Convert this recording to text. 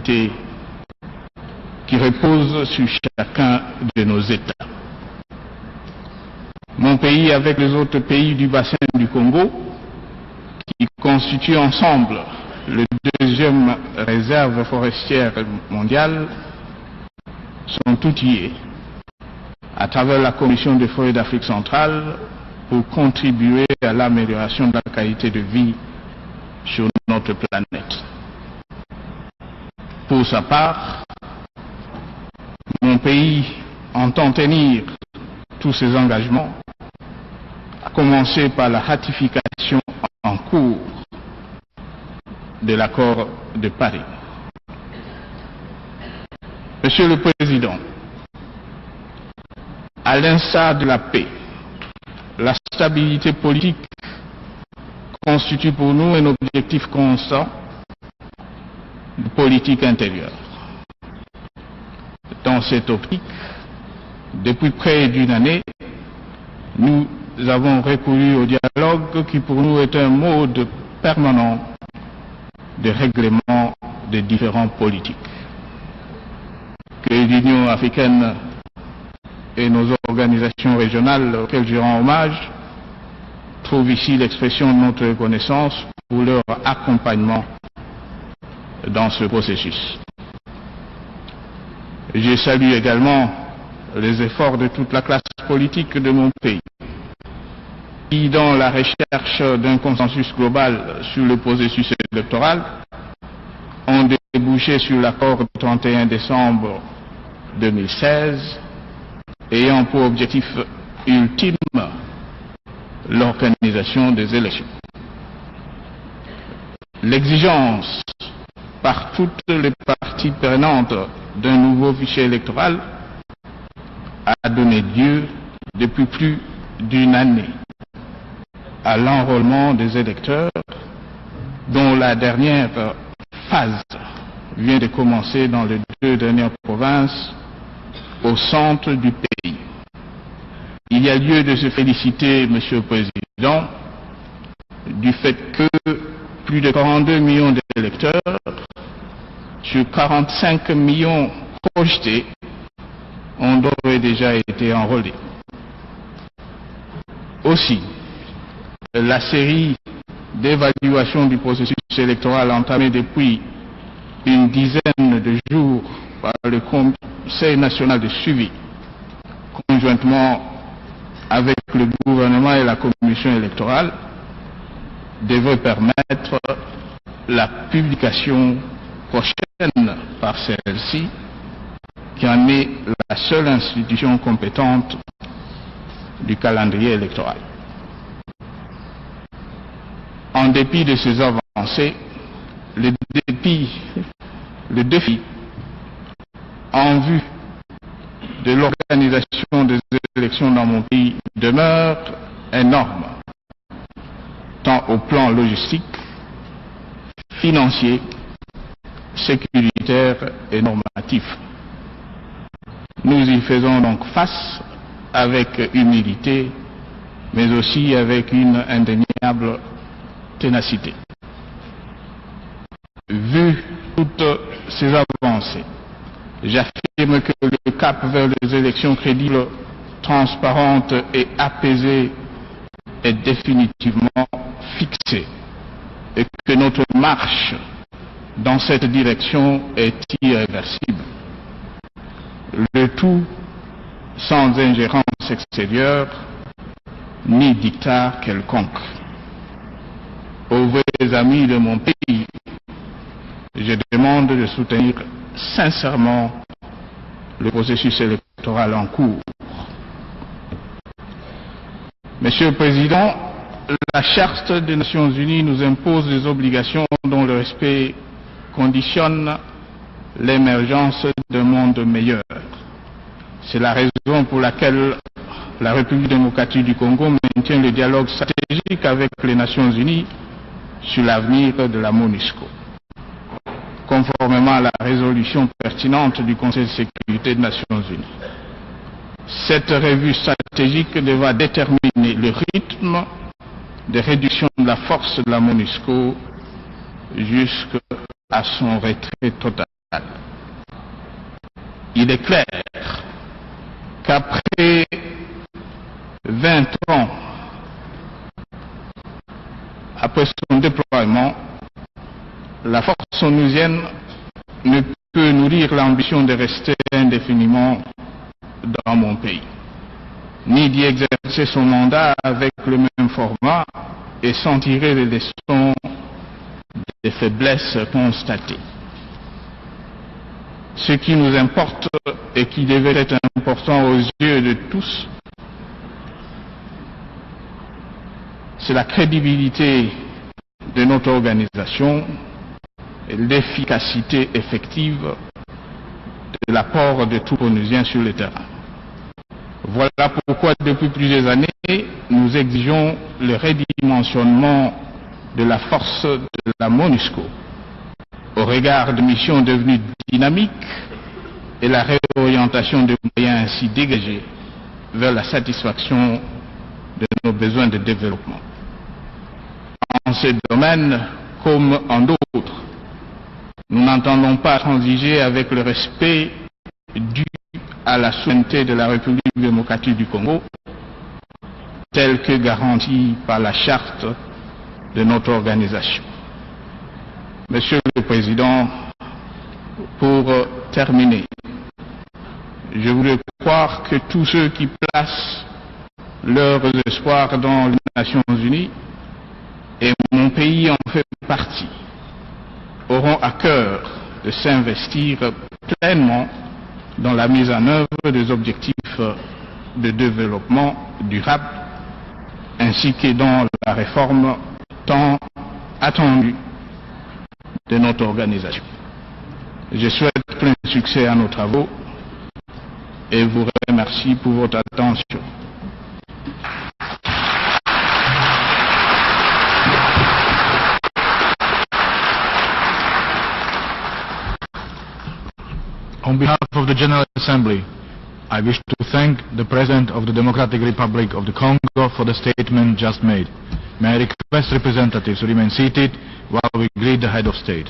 responsabilité qui repose sur chacun de nos États. Mon pays, avec les autres pays du bassin du Congo, qui constituent ensemble le deuxième réserve forestière mondiale, sont outillés à travers la Commission des forêts d'Afrique centrale pour contribuer à l'amélioration de la qualité de vie sur notre planète. Pour sa part, mon pays entend tenir tous ses engagements, à commencer par la ratification en cours de l'accord de Paris. Monsieur le Président, à l'instar de la paix, la stabilité politique constitue pour nous un objectif constant de politique intérieure. Dans cette optique, depuis près d'une année, nous avons recouru au dialogue qui pour nous est un mode permanent de règlement des différends politiques. Que l'Union africaine et nos organisations régionales auxquelles je rends hommage trouvent ici l'expression de notre reconnaissance pour leur accompagnement dans ce processus. Je salue également les efforts de toute la classe politique de mon pays, qui, dans la recherche d'un consensus global sur le processus électoral, ont débouché sur l'accord du 31 décembre 2016, ayant pour objectif ultime l'organisation des élections. L'exigence par toutes les parties prenantes d'un nouveau fichier électoral a donné lieu depuis plus d'une année à l'enrôlement des électeurs, dont la dernière phase vient de commencer dans les 2 dernières provinces au centre du pays. Il y a lieu de se féliciter, Monsieur le Président, du fait que plus de 42 millions d'électeurs sur 45 millions projetés ont d'ores et déjà été enrôlés. Aussi, la série d'évaluation du processus électoral entamée depuis une dizaine de jours par le Conseil national de suivi, conjointement avec le gouvernement et la commission électorale, devrait permettre la publication prochaine par celle-ci, qui en est la seule institution compétente du calendrier électoral. En dépit de ces avancées, le défi en vue de l'organisation des élections dans mon pays demeure énorme, tant au plan logistique, financier, sécuritaire et normatif. Nous y faisons donc face avec humilité, mais aussi avec une indéniable ténacité. Vu toutes ces avancées, j'affirme que le cap vers les élections crédibles, transparentes et apaisées est définitivement fixé et que notre marche dans cette direction est irréversible. Le tout sans ingérence extérieure ni dictat quelconque. Aux vrais amis de mon pays, je demande de soutenir sincèrement le processus électoral en cours. Monsieur le Président, la Charte des Nations Unies nous impose des obligations dont le respect conditionne l'émergence d'un monde meilleur. C'est la raison pour laquelle la République démocratique du Congo maintient le dialogue stratégique avec les Nations Unies sur l'avenir de la MONUSCO. Conformément à la résolution pertinente du Conseil de sécurité des Nations Unies. Cette revue stratégique devra déterminer le rythme de réduction de la force de la MONUSCO jusqu'à son retrait total. Il est clair qu'après 20 ans, après son déploiement, la force onusienne ne peut nourrir l'ambition de rester indéfiniment dans mon pays, ni d'y exercer son mandat avec le même format et sans tirer les leçons des faiblesses constatées. Ce qui nous importe et qui devait être important aux yeux de tous, c'est la crédibilité de notre organisation et l'efficacité effective de l'apport de troupes onusiennes sur le terrain. Voilà pourquoi depuis plusieurs années, nous exigeons le redimensionnement de la force de la MONUSCO au regard de missions devenues dynamiques et la réorientation des moyens ainsi dégagés vers la satisfaction de nos besoins de développement. En ce domaine, comme en d'autres, nous n'entendons pas transiger avec le respect dû à la souveraineté de la République démocratique du Congo, tel que garanti par la charte de notre organisation. Monsieur le Président, pour terminer, je voudrais croire que tous ceux qui placent leurs espoirs dans les Nations Unies, et mon pays en fait partie, auront à cœur de s'investir pleinement dans la mise en œuvre des objectifs de développement durable, ainsi que dans la réforme tant attendue de notre organisation. Je souhaite plein succès à nos travaux et vous remercie pour votre attention. On behalf of the General Assembly, I wish to thank the President of the Democratic Republic of the Congo for the statement just made. May I request representatives to remain seated while we greet the Head of State.